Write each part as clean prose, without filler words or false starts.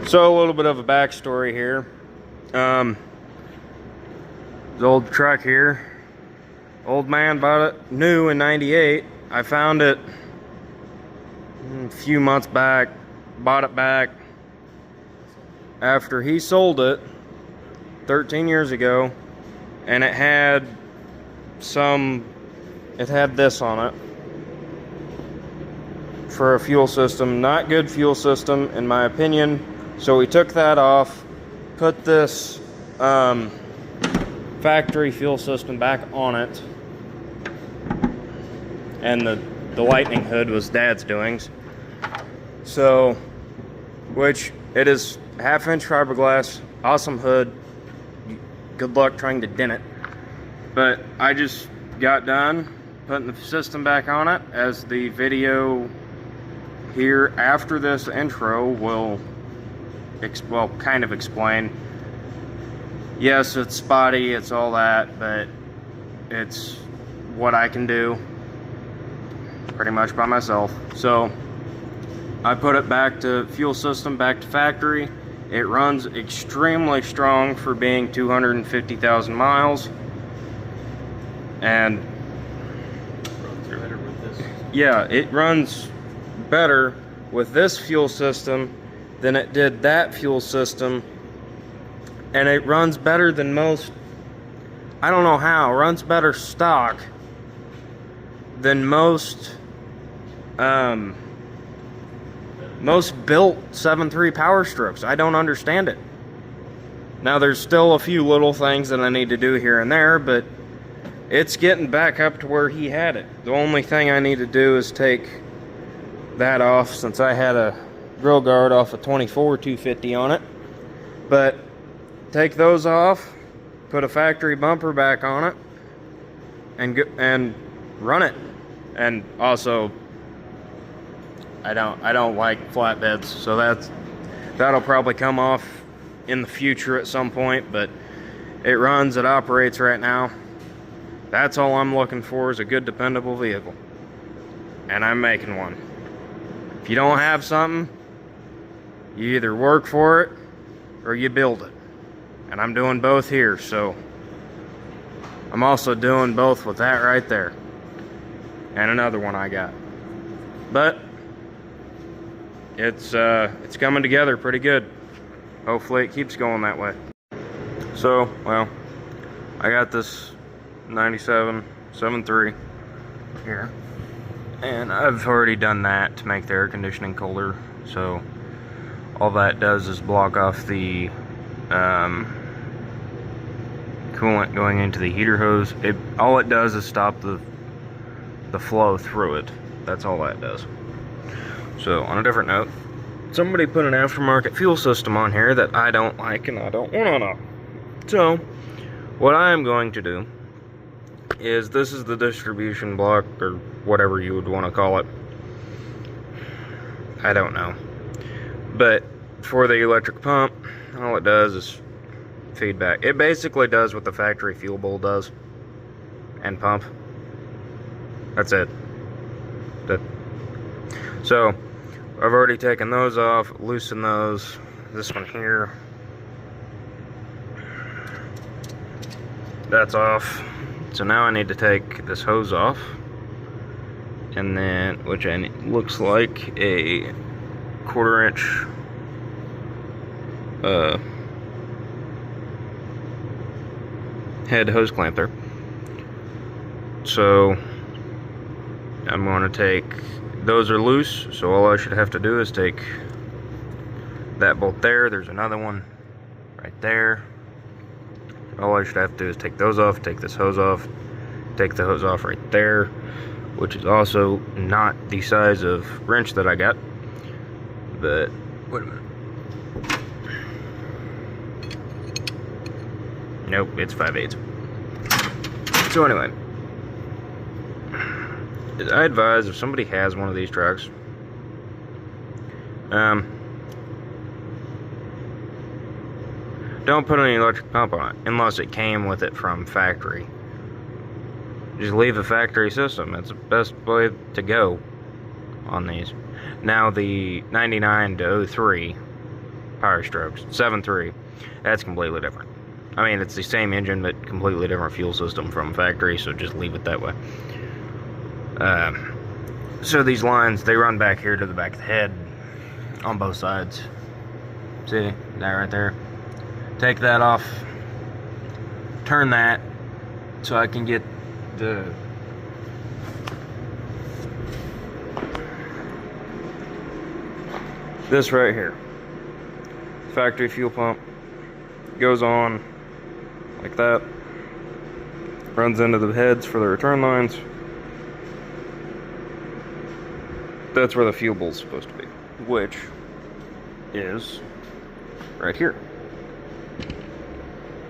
So a little bit of a backstory here. The old truck here, old man bought it new in '98. I found it a few months back, bought it back after he sold it 13 years ago, and it had this on it for a fuel system. Not good fuel system in my opinion. So we took that off, put this factory fuel system back on it, and the lightning hood was Dad's doings. So, which it is 1/2-inch fiberglass, awesome hood. Good luck trying to dent it. But I just got done putting the system back on it, as the video here after this intro will kind of explain. Yes, it's spotty, it's all that, but it's what I can do pretty much by myself. So I put it back to fuel system, back to factory. It runs extremely strong for being 250,000 miles. And yeah, it runs better with this fuel system than it did that fuel system. And it runs better than most, I don't know how, it runs better stock than most built 7.3 powerstrokes. I don't understand it. Now there's still a few little things that I need to do here and there, but it's getting back up to where he had it. The only thing I need to do is take that off, since I had a grill guard off a 24 250 on it. But take those off, put a factory bumper back on it, and run it. And also, I don't like flatbeds, so that'll probably come off in the future at some point. But it runs, it operates right now. That's all I'm looking for, is a good, dependable vehicle, and I'm making one. If you don't have something, you either work for it or you build it. And I'm doing both here, so I'm also doing both with that right there. And another one I got. But it's coming together pretty good. Hopefully it keeps going that way. So, well, I got this 97 7.3 here. And I've already done that to make the air conditioning colder. So all that does is block off the coolant going into the heater hose. All it does is stop the flow through it. That's all that does. So on a different note, somebody put an aftermarket fuel system on here that I don't like and I don't want to know. So what I am going to do is, this is the distribution block, or whatever you would want to call it. I don't know. But for the electric pump, all it does is feedback. It basically does what the factory fuel bowl does and pump. That's it. So I've already taken those off, loosened those. This one here, that's off. So now I need to take this hose off, and then, which looks like a 1/4 inch head hose clamp there. So I'm going to take, those are loose, so all I should have to do is take that bolt there. There's another one right there. All I should have to do is take those off, take this hose off, take the hose off right there, which is also not the size of wrench that I got. But wait a minute. Nope, it's 5/8. So anyway, I advise, if somebody has one of these trucks, don't put any electric pump on it unless it came with it from factory. Just leave the factory system. It's the best way to go on these. Now the 99 to 03 Powerstrokes 7.3. That's completely different. I mean, it's the same engine, but completely different fuel system from factory, so just leave it that way. So these lines, they run back here to the back of the head on both sides. See that right there? Take that off, turn that so I can get this right here. Factory fuel pump goes on like that, runs into the heads for the return lines. That's where the fuel bowl is supposed to be, which is right here.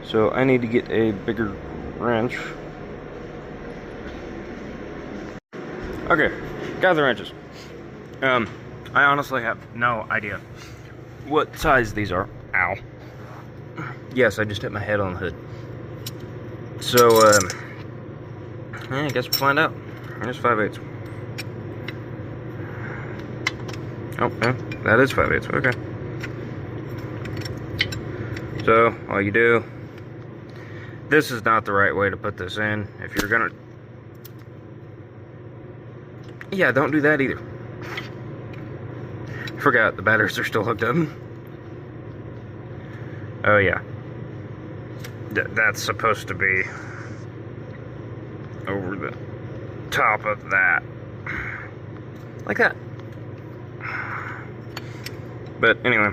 So I need to get a bigger wrench. Okay, got the wrenches. I honestly have no idea what size these are. Ow. Yes, I just hit my head on the hood. So, yeah, I guess we'll find out. Here's 5/8. Oh, yeah, that is 5/8. Okay. So, all you do, this is not the right way to put this in. If you're gonna, yeah, don't do that either. Forgot the batteries are still hooked up. Oh yeah, that's supposed to be over the top of that, like that. But anyway,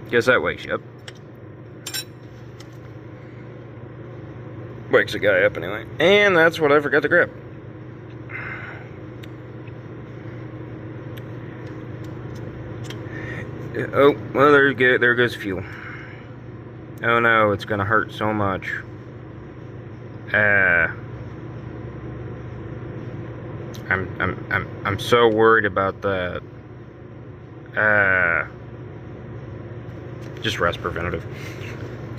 guess that wakes you up. Wakes a guy up anyway. And that's what I forgot to grab. Oh, well, there goes fuel. Oh no, it's gonna hurt so much. I'm so worried about that. Just rest preventative.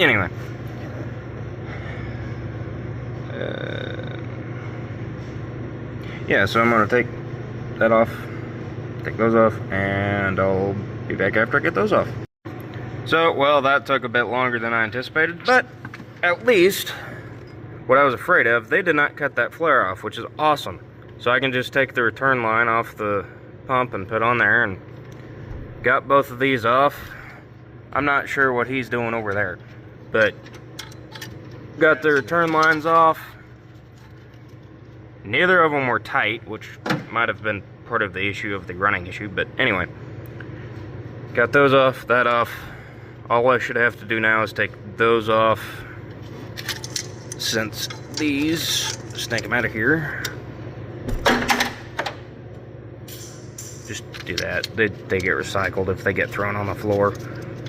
Anyway. Yeah, so I'm gonna take that off, take those off, and I'll be back after I get those off. So, well, that took a bit longer than I anticipated, but at least what I was afraid of, they did not cut that flare off, which is awesome. So I can just take the return line off the pump and put on there, and got both of these off. I'm not sure what he's doing over there, but got the return lines off. Neither of them were tight, which might have been part of the issue of the running issue, but anyway. Got those off, that off. All I should have to do now is take those off, since these, just take them out of here. Just do that. They get recycled if they get thrown on the floor.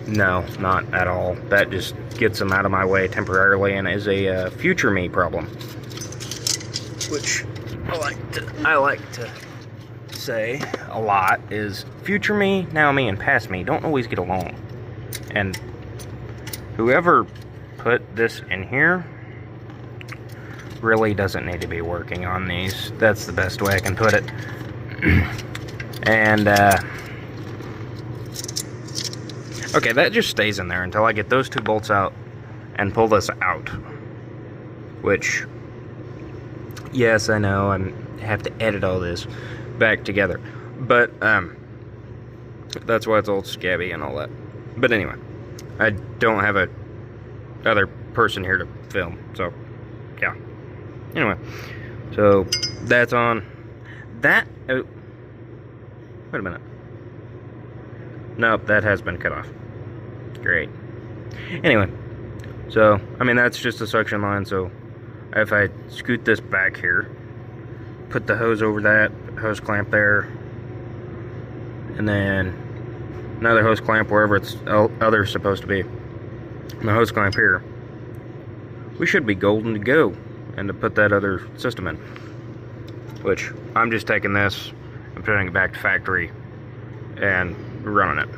No, not at all. That just gets them out of my way temporarily and is a future me problem. Which I like to say a lot is future me, now me, and past me don't always get along. And whoever put this in here really doesn't need to be working on these. That's the best way I can put it. And okay, that just stays in there until I get those two bolts out and pull this out. Which, yes, I know I have to edit all this back together, but that's why it's all scabby and all that. But anyway, I don't have a other person here to film, so yeah. Anyway, so that's on. That, oh, wait a minute. Nope, that has been cut off. Great. Anyway, so I mean that's just a suction line. So if I scoot this back here, put the hose over that hose clamp there, and then another hose clamp wherever it's other supposed to be, and the hose clamp here, we should be golden to go, and to put that other system in, which I'm just taking this and putting it back to factory and running it.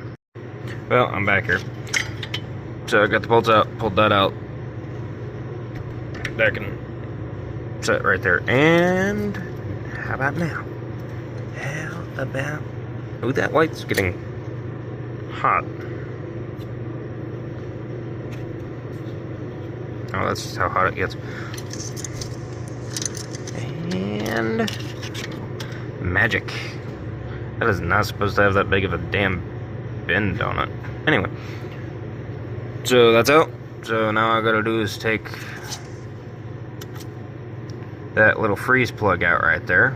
Well, I'm back here, so I got the bolts out, pulled that out, that can set right there. And how about now? How about, oh, that light's getting hot. Oh, that's just how hot it gets. And magic. That is not supposed to have that big of a damn bend on it. Anyway, so that's out. So now all I gotta do is take that little freeze plug out right there.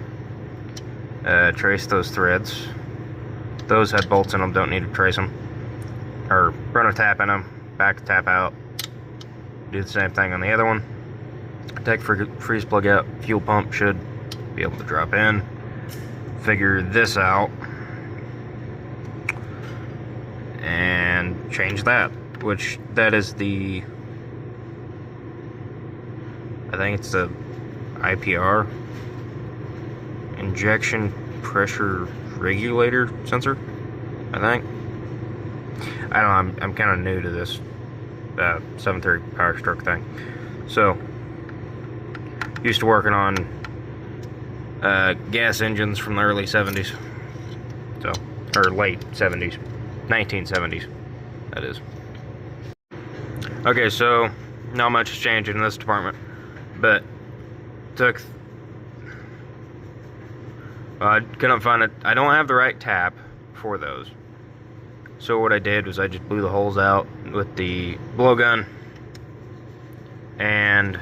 Trace those threads. Those had bolts in them, don't need to trace them. Or run a tap in them, back tap out. Do the same thing on the other one. Take freeze plug out, fuel pump should be able to drop in. Figure this out. And change that. Which, that is the... I think it's the IPR. Injection pressure regulator sensor, I think. I don't know, I'm kind of new to this 730 powerstroke thing. So, used to working on gas engines from the early 70s. So, or late 70s. 1970s, that is. Okay, so, not much is changing in this department. But, I couldn't find it. I don't have the right tap for those. So what I did was I just blew the holes out with the blowgun and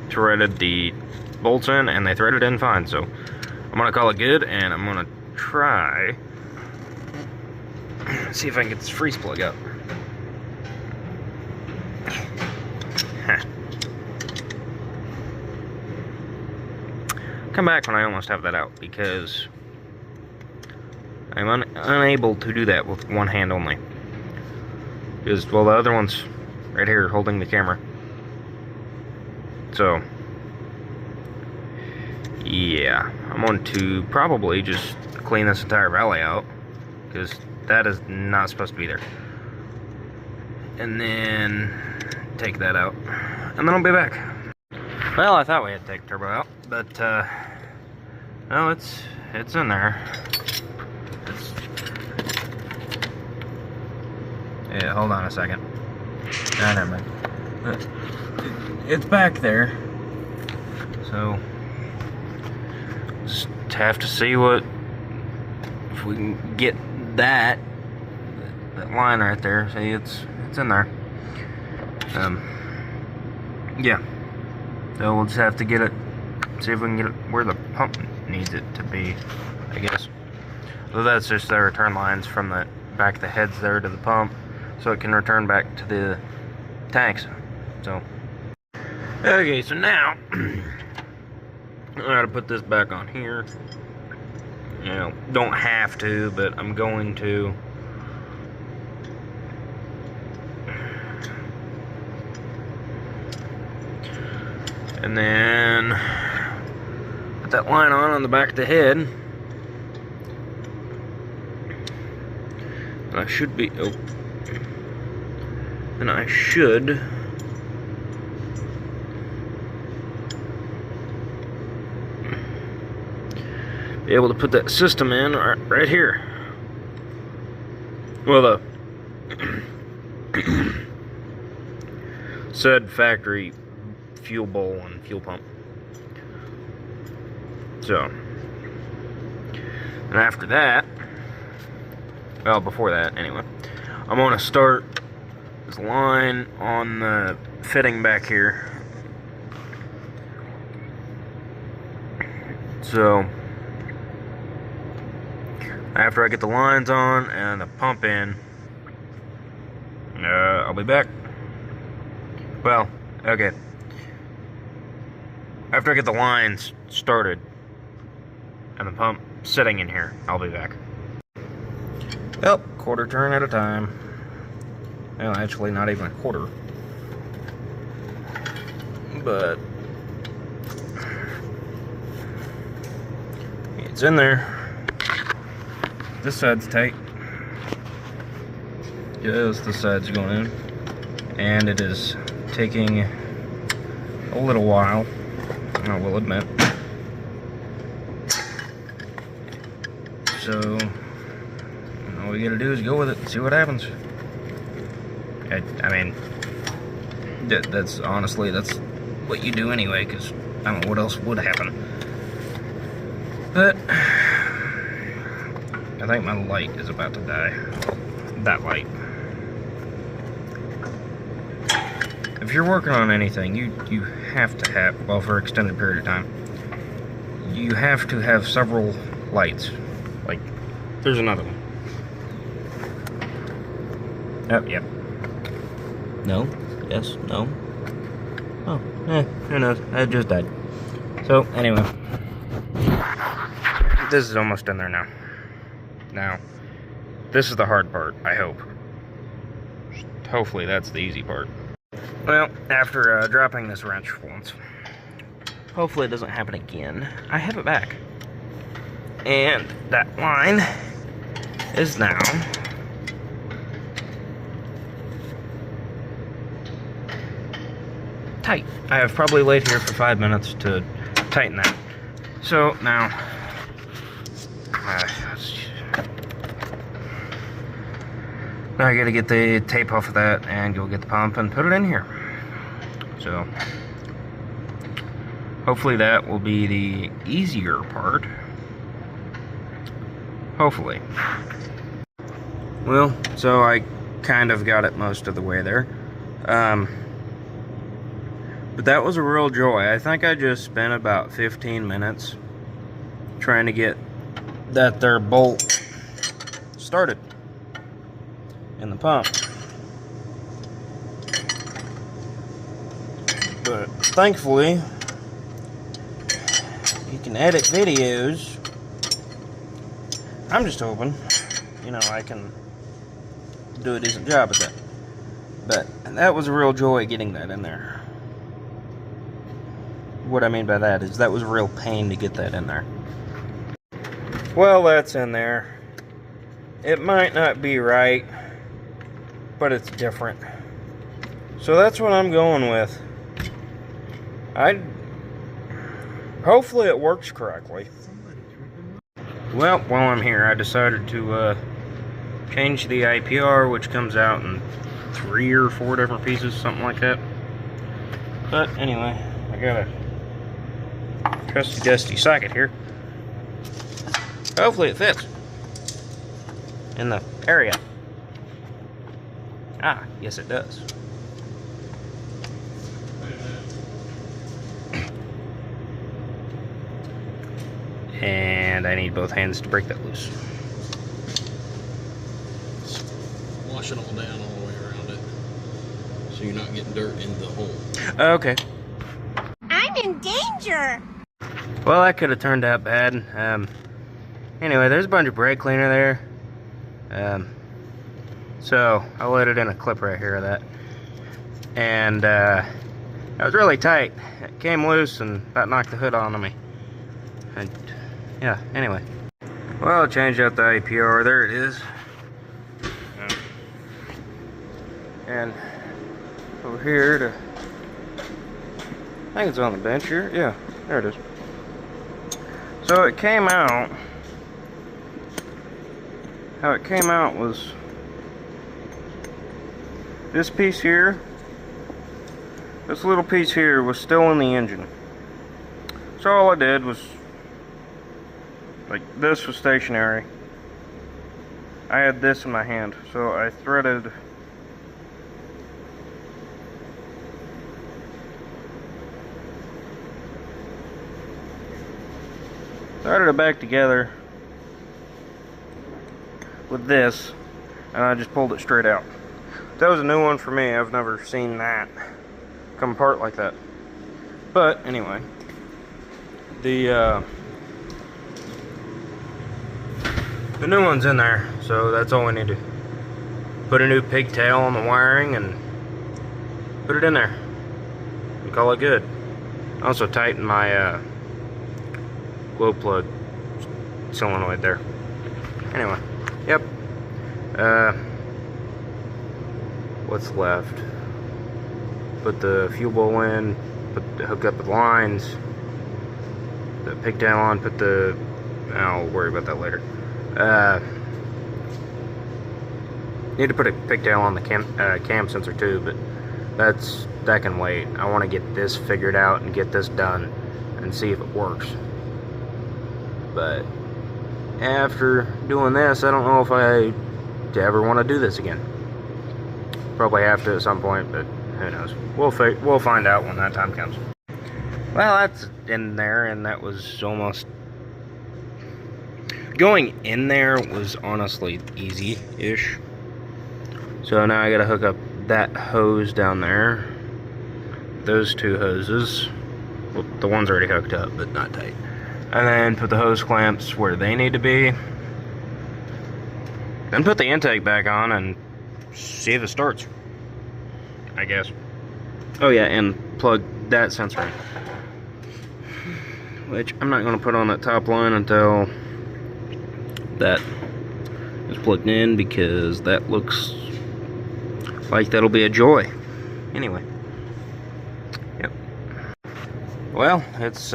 threaded the bolts in, and they threaded in fine. So I'm gonna call it good, and I'm gonna try see if I can get this freeze plug up. Come back when I almost have that out, because I'm unable to do that with one hand only. Because, well, the other one's right here holding the camera. So, yeah, I'm going to probably just clean this entire valley out, because that is not supposed to be there. And then take that out, and then I'll be back. Well, I thought we had to take turbo out, but no, it's in there. Yeah, hold on a second. Ah, never mind. It's back there. So just have to see if we can get that line right there. See, it's in there. Yeah. So we'll just have to get it, see if we can get it where the pump needs it to be, I guess. So that's just the return lines from the back of the heads there to the pump, so it can return back to the tanks. So, okay, so now, I gotta put this back on here. You know, don't have to, but I'm going to. And then put that line on the back of the head. And I should be, and I should be able to put that system in right here. Well, the said factory fuel bowl and fuel pump. So, and after that, well, before that, anyway, I'm gonna start this line on the fitting back here. So, after I get the lines on and the pump in, I'll be back. Well, okay. After I get the lines started and the pump sitting in here, I'll be back. Well, quarter turn at a time. Well, actually not even a quarter. But it's in there. This side's tight. Yes, this side's going in. And it is taking a little while, I will admit. so all we gotta do is go with it and see what happens. I mean, that's honestly, that's what you do anyway, because I don't know what else would happen. But I think my light is about to die. That light. If you're working on anything, you have to have, well, for an extended period of time, you have to have several lights. Like, there's another one. Oh, yep. No. Yes. No. Oh, who knows? I just died. So, anyway. This is almost in there now. Now, this is the hard part, I hope. Hopefully that's the easy part. Well, after dropping this wrench once, hopefully it doesn't happen again, I have it back. And that line is now tight. I have probably laid here for 5 minutes to tighten that. So now, now I gotta get the tape off of that and go get the pump and put it in here. So hopefully that will be the easier part. Hopefully. Well, so I kind of got it most of the way there. But that was a real joy. I think I just spent about 15 minutes trying to get that there bolt started in the pump. But thankfully, you can edit videos. I'm just hoping, you know, I can do a decent job at that. But that was a real joy getting that in there. What I mean by that is that was a real pain to get that in there. Well, that's in there. It might not be right, but it's different. So that's what I'm going with. Hopefully it works correctly. Well, while I'm here, I decided to change the IPR, which comes out in 3 or 4 different pieces, something like that. But anyway, I got a trusty dusty socket here. Hopefully it fits in the area. Ah, yes it does. And I need both hands to break that loose. Wash it all down all the way around it, so you're not getting dirt in the hole. Okay. I'm in danger! Well, that could have turned out bad. Anyway, there's a bunch of brake cleaner there. So I let it in a clip right here of that. And that was really tight. It came loose and about knocked the hood onto me. And yeah, anyway. Well, I changed out the IPR. There it is. And over here to, I think it's on the bench here. Yeah, there it is. So it came out, how it came out was this piece here, this little piece here was still in the engine. So all I did was, like, this was stationary. I had this in my hand, so I threaded it back together with this, and I just pulled it straight out. That was a new one for me. I've never seen that come apart like that. But anyway, the new one's in there, so that's all we need to put a new pigtail on the wiring and put it in there and call it good. Also tighten my glow plug solenoid there. Anyway, yep. What's left? Put the fuel bowl in, hook up the lines, the pigtail on, put the I'll worry about that later. Need to put a pigtail on the cam sensor too, but that can wait. I want to get this figured out and get this done and see if it works. But after doing this, I don't know if I ever want to do this again. Probably have to at some point, but who knows? We'll find out when that time comes. Well, that's in there, and that was almost... Going in there was honestly easy-ish. So now I gotta hook up that hose down there. Those two hoses. Well, the one's already hooked up, but not tight. And then put the hose clamps where they need to be. Then put the intake back on and see if it starts, I guess. Oh yeah, and plug that sensor in. Which I'm not gonna put on that top line until that is plugged in, because that looks like that'll be a joy. Anyway. Yep. Well, it's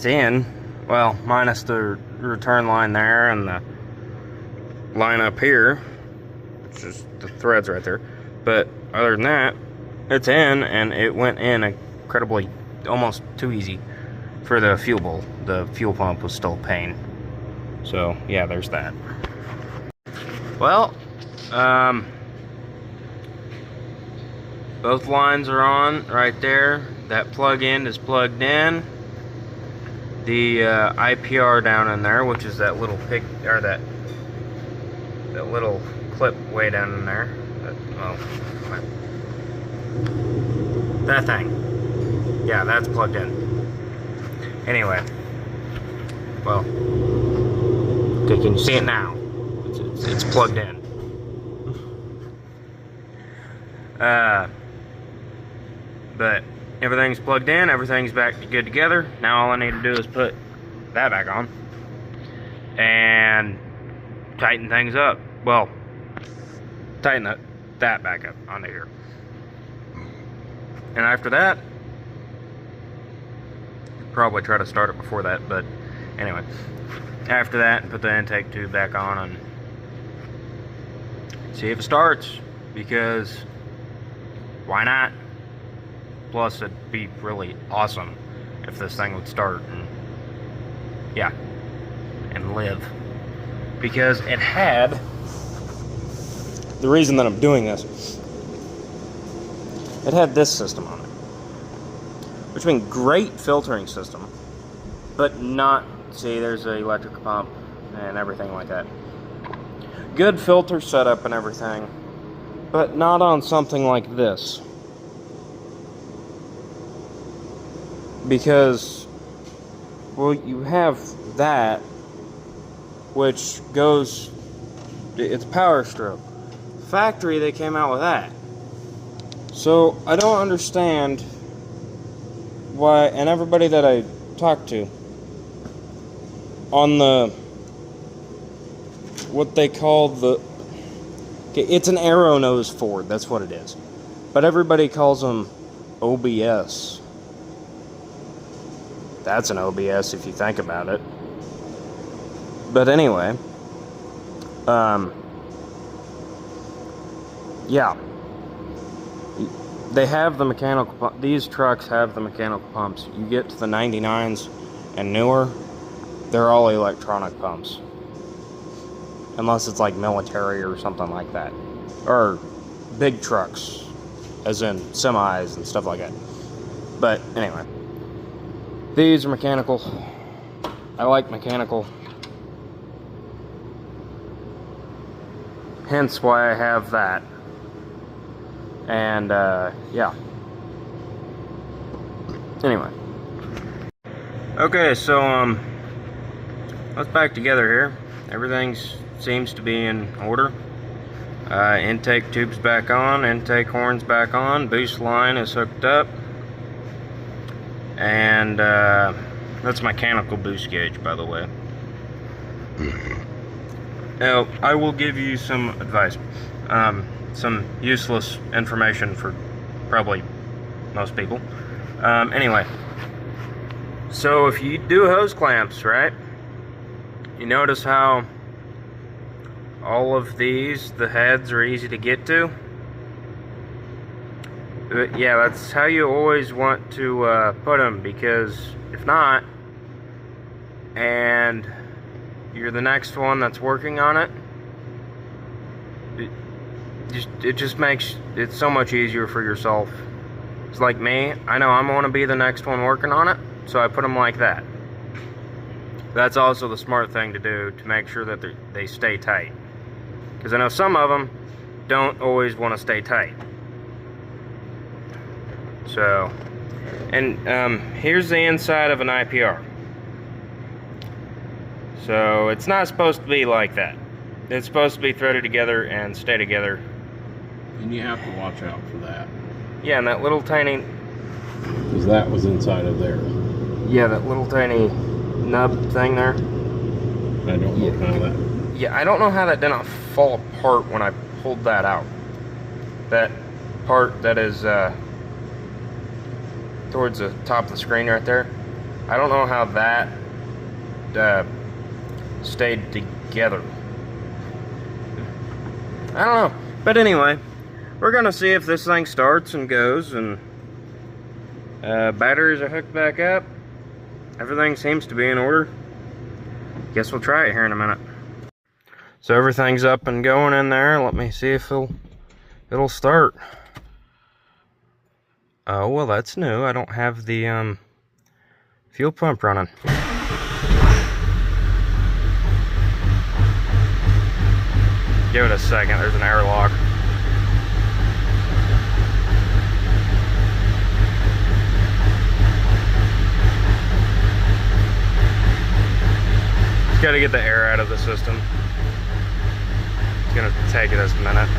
in. Well, minus the return line there and the line up here, which is the threads right there. But other than that, it's in, and it went in incredibly, almost too easy for the fuel bowl. The fuel pump was still a pain. So, yeah, there's that. Well, both lines are on right there. That plug-in is plugged in. The IPR down in there, which is that little that little clip way down in there. That thing. Yeah, that's plugged in. Anyway. Well. Okay, can you see it now? It's plugged in. But everything's plugged in, everything's back good together. Now all I need to do is put that back on and tighten things up. Well, tighten that back up onto here. And after that, probably try to start it before that, but anyway. After that, put the intake tube back on and see if it starts, because why not? Plus, it'd be really awesome if this thing would start and, yeah, and live. Because it had, the reason that I'm doing this, it had this system on it, which means great filtering system, but not, see, there's an electric pump and everything like that. Good filter setup and everything, but not on something like this. Because, well, you have that, which goes, it's powerstroke. Factory, they came out with that. So, I don't understand why, and everybody that I talked to, on the, what they call the, okay, it's an arrow nose Ford, that's what it is. But everybody calls them OBS. That's an OBS if you think about it. But anyway, yeah. They have the mechanical, these trucks have the mechanical pumps. You get to the 99s and newer, they're all electronic pumps. Unless it's like military or something like that. Or big trucks, as in semis and stuff like that. But anyway, these are mechanical. I like mechanical. Hence why I have that. And, yeah. Anyway. Okay, so, let's back together here. Everything seems to be in order. Intake tube's back on, intake horn's back on, boost line is hooked up. And, that's mechanical boost gauge, by the way. Now, I will give you some advice. Some useless information for probably most people. Anyway, So if you do hose clamps, right, you notice how all of these, the heads are easy to get to? But yeah, that's how you always want to put them, because if not, and you're the next one that's working on it, it just makes it so much easier for yourself. It's like me, I know I'm going to be the next one working on it, so I put them like that. That's also the smart thing to do to make sure that they stay tight. Because I know some of them don't always want to stay tight. So, and here's the inside of an IPR. So it's not supposed to be like that. It's supposed to be threaded together and stay together. And you have to watch out for that. Yeah, and that little tiny... Because that was inside of there. Yeah, that little tiny nub thing there. I don't know how that... Yeah, I don't know how that did not fall apart when I pulled that out. That part that is towards the top of the screen right there. I don't know how that stayed together. I don't know. But anyway, we're gonna see if this thing starts and goes, and batteries are hooked back up. Everything seems to be in order. Guess we'll try it here in a minute. So everything's up and going in there. Let me see if it'll start. Oh, well, that's new. I don't have the fuel pump running. Give it a second. There's an airlock. Just got to get the air out of the system. It's gonna take us a minute.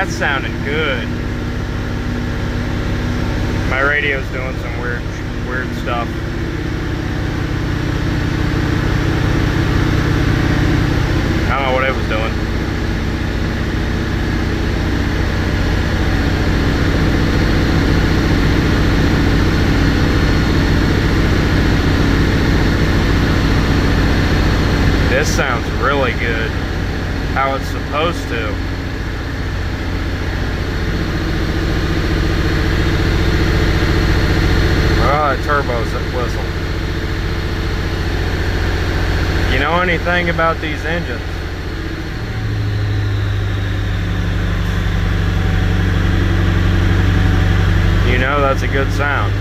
Sounding good. My radio's doing some weird stuff. I don't know what it was doing. This sounds really good. How it's supposed to. Oh, the turbos that whistle. You know anything about these engines? You know that's a good sound.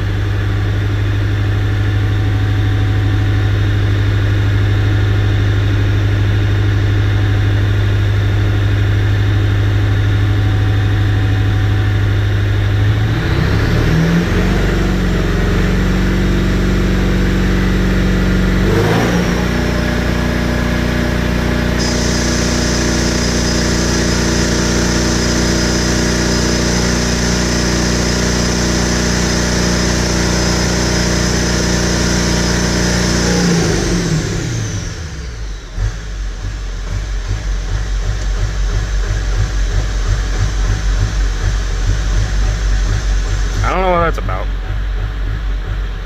I don't know what that's about.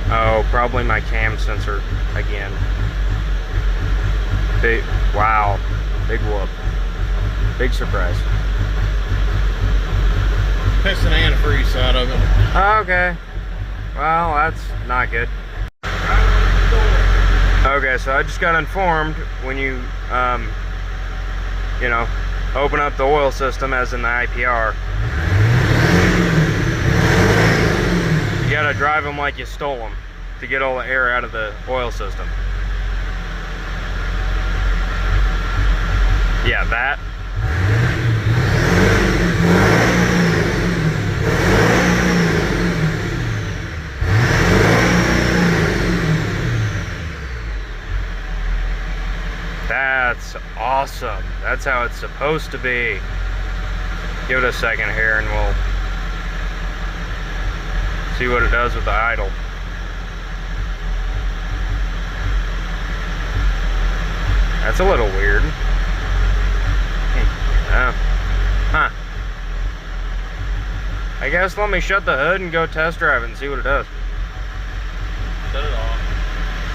Oh, probably my cam sensor again. Big, wow, big whoop. Big surprise. Piston antifreeze out of it. Okay. Well, that's not good. Okay, so I just got informed when you, you know, open up the oil system as in the IPR. You gotta drive them like you stole them to get all the air out of the oil system. Yeah, that. awesome. That's how it's supposed to be. Give it a second here and we'll see what it does with the idle. That's a little weird. Huh. I guess let me shut the hood and go test drive it and see what it does.